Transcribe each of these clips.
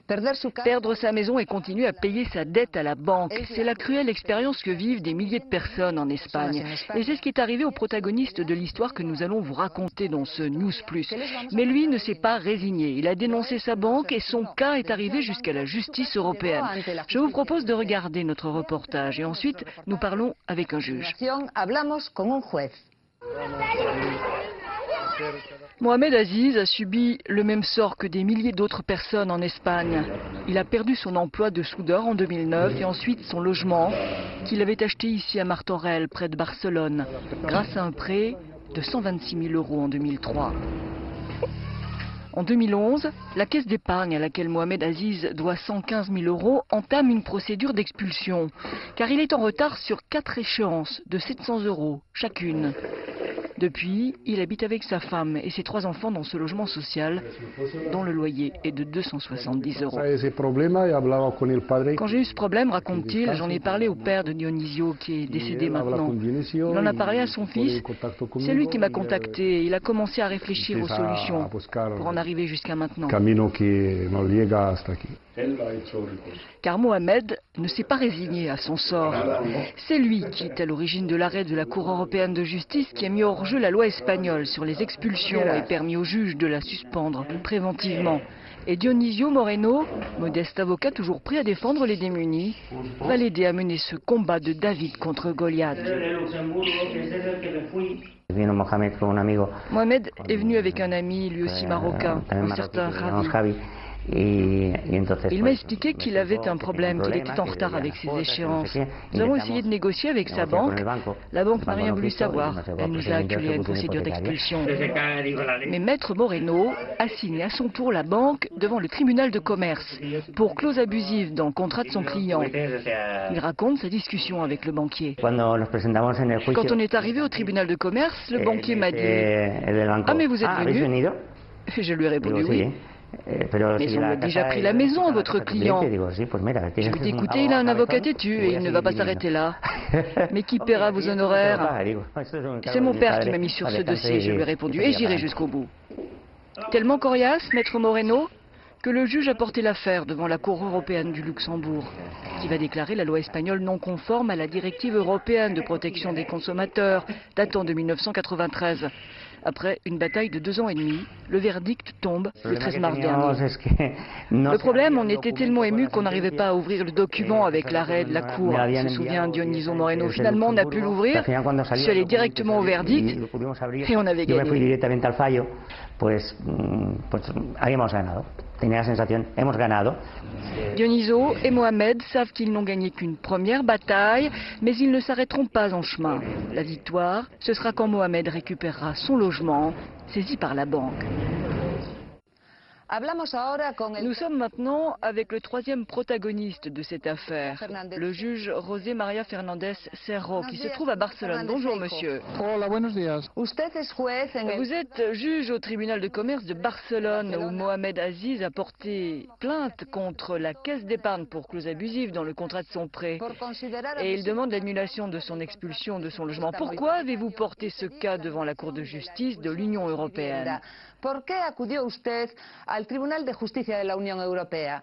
Perdre sa maison et continuer à payer sa dette à la banque, c'est la cruelle expérience que vivent des milliers de personnes en Espagne. Et c'est ce qui est arrivé au protagoniste de l'histoire que nous allons vous raconter dans ce News Plus. Mais lui ne s'est pas résigné. Il a dénoncé sa banque et son cas est arrivé jusqu'à la justice européenne. Je vous propose de regarder notre reportage et ensuite nous parlons avec un juge. Mohamed Aziz a subi le même sort que des milliers d'autres personnes en Espagne. Il a perdu son emploi de soudeur en 2009 et ensuite son logement qu'il avait acheté ici à Martorell, près de Barcelone, grâce à un prêt de 126 000 € en 2003. En 2011, la caisse d'épargne à laquelle Mohamed Aziz doit 115 000 € entame une procédure d'expulsion, car il est en retard sur 4 échéances de 700 € chacune. Depuis, il habite avec sa femme et ses 3 enfants dans ce logement social, dont le loyer est de 270 €. Quand j'ai eu ce problème, raconte-t-il, j'en ai parlé au père de Dionisio, qui est décédé maintenant. Il en a parlé à son fils. C'est lui qui m'a contacté. Il a commencé à réfléchir aux solutions pour en arriver jusqu'à maintenant. Car Mohamed ne s'est pas résigné à son sort. C'est lui qui est à l'origine de l'arrêt de la Cour européenne de justice qui a mis hors jeu la loi espagnole sur les expulsions et permis au juge de la suspendre préventivement. Et Dionisio Moreno, modeste avocat toujours prêt à défendre les démunis, va l'aider à mener ce combat de David contre Goliath. Mohamed est venu avec un ami, lui aussi marocain, un certain Javi. Il m'a expliqué qu'il avait un problème, qu'il était en retard avec ses échéances. Nous avons essayé de négocier avec sa banque. La banque n'a rien voulu savoir. Elle nous a acculés à une procédure d'expulsion. Mais Maître Moreno a signé à son tour la banque devant le tribunal de commerce pour clause abusive dans le contrat de son client. Il raconte sa discussion avec le banquier. Quand on est arrivé au tribunal de commerce, le banquier m'a dit « Ah mais vous êtes venu ?» Je lui ai répondu « Oui. » Mais on a déjà pris la maison à votre client. Je lui ai dit, écoutez, il a un avocat têtu et il ne va pas s'arrêter là. Mais qui paiera vos honoraires? C'est mon père qui m'a mis sur ce dossier, je lui ai répondu, et j'irai jusqu'au bout. Tellement coriace, Maître Moreno, que le juge a porté l'affaire devant la Cour européenne du Luxembourg, qui va déclarer la loi espagnole non conforme à la directive européenne de protection des consommateurs, datant de 1993. Après une bataille de 2 ans et demi, le verdict tombe le 13 mars dernier. Le problème, on était tellement émus qu'on n'arrivait pas à ouvrir le document avec l'arrêt de la Cour. Se souvient Dionisio Moreno. Finalement, on a pu l'ouvrir. Je suis allé directement au verdict et on avait gagné. Dionisio et Mohamed savent qu'ils n'ont gagné qu'une première bataille, mais ils ne s'arrêteront pas en chemin. La victoire, ce sera quand Mohamed récupérera son logement, saisi par la banque. Nous sommes maintenant avec le 3e protagoniste de cette affaire, le juge José María Fernández Cerro, qui se trouve à Barcelone. Bonjour monsieur. Hola, buenos días. Vous êtes juge au tribunal de commerce de Barcelone où Mohamed Aziz a porté plainte contre la caisse d'épargne pour clause abusive dans le contrat de son prêt. Et il demande l'annulation de son expulsion de son logement. Pourquoi avez-vous porté ce cas devant la Cour de justice de l'Union européenne? ¿Por qué acudió usted al Tribunal de Justicia de la Unión Europea?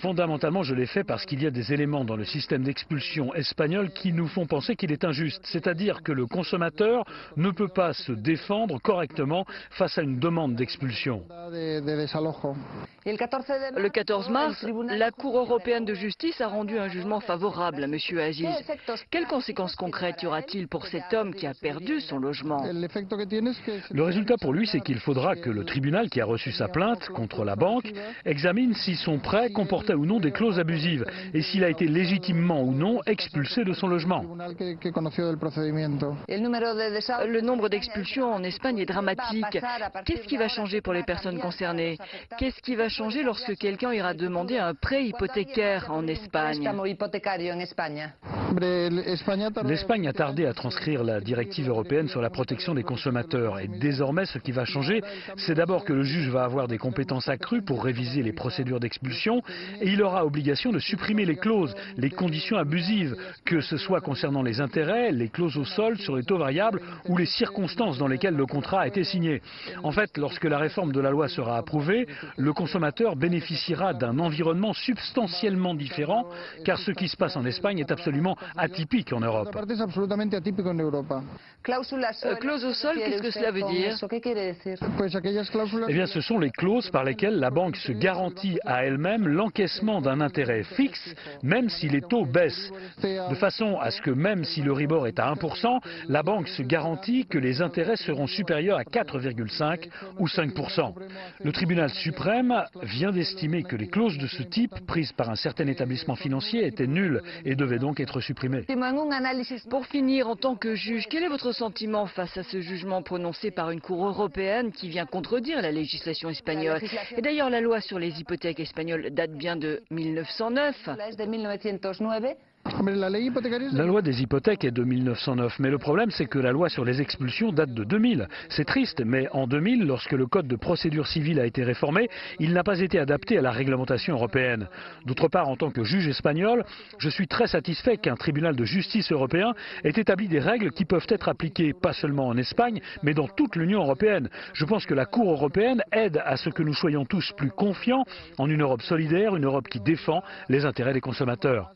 Fondamentalement, je l'ai fait parce qu'il y a des éléments dans le système d'expulsion espagnol qui nous font penser qu'il est injuste. C'est-à-dire que le consommateur ne peut pas se défendre correctement face à une demande d'expulsion. Le 14 mars, la Cour européenne de justice a rendu un jugement favorable à M. Aziz. Quelles conséquences concrètes y aura-t-il pour cet homme qui a perdu son logement? Le résultat pour lui, c'est qu'il faudra que le tribunal qui a reçu sa plainte contre la banque examine si son prêt comportait ou non des clauses abusives et s'il a été légitimement ou non expulsé de son logement. Le nombre d'expulsions en Espagne est dramatique. Qu'est-ce qui va changer pour les personnes concernées? Qu'est-ce qui va changer lorsque quelqu'un ira demander un prêt hypothécaire en Espagne? L'Espagne a tardé à transcrire la directive européenne sur la protection des consommateurs et désormais ce qui va changer, c'est d'abord que le juge va avoir des compétences accrues pour réviser les procédures procédure d'expulsion et il aura obligation de supprimer les clauses, les conditions abusives, que ce soit concernant les intérêts, les clauses au solde sur les taux variables ou les circonstances dans lesquelles le contrat a été signé. En fait, lorsque la réforme de la loi sera approuvée, le consommateur bénéficiera d'un environnement substantiellement différent, car ce qui se passe en Espagne est absolument atypique en Europe. Clause au sol, qu'est-ce que cela veut dire? Eh bien, ce sont les clauses par lesquelles la banque se garantit à elle-même l'encaissement d'un intérêt fixe, même si les taux baissent. De façon à ce que même si l'Euribor est à 1%, la banque se garantit que les intérêts seront supérieurs à 4,5 ou 5%. Le tribunal suprême vient d'estimer que les clauses de ce type, prises par un certain établissement financier, étaient nulles et devaient donc être supprimées. Pour finir, en tant que juge, quel est votre sentiment face à ce jugement prononcé par une cour européenne qui vient contredire la législation espagnole? Et d'ailleurs, la loi sur les hypothèques espagnoles date bien de 1909. La loi des hypothèques est de 1909, mais le problème c'est que la loi sur les expulsions date de 2000. C'est triste, mais en 2000, lorsque le code de procédure civile a été réformé, il n'a pas été adapté à la réglementation européenne. D'autre part, en tant que juge espagnol, je suis très satisfait qu'un tribunal de justice européen ait établi des règles qui peuvent être appliquées pas seulement en Espagne, mais dans toute l'Union européenne. Je pense que la Cour européenne aide à ce que nous soyons tous plus confiants en une Europe solidaire, une Europe qui défend les intérêts des consommateurs.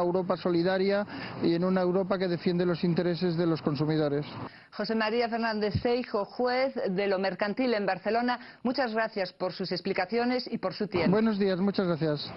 Europa solidaria y en una Europa que defiende los intereses de los consumidores. José María Fernández Seijo, juez de lo mercantil en Barcelona, muchas gracias por sus explicaciones y por su tiempo. Buenos días, muchas gracias.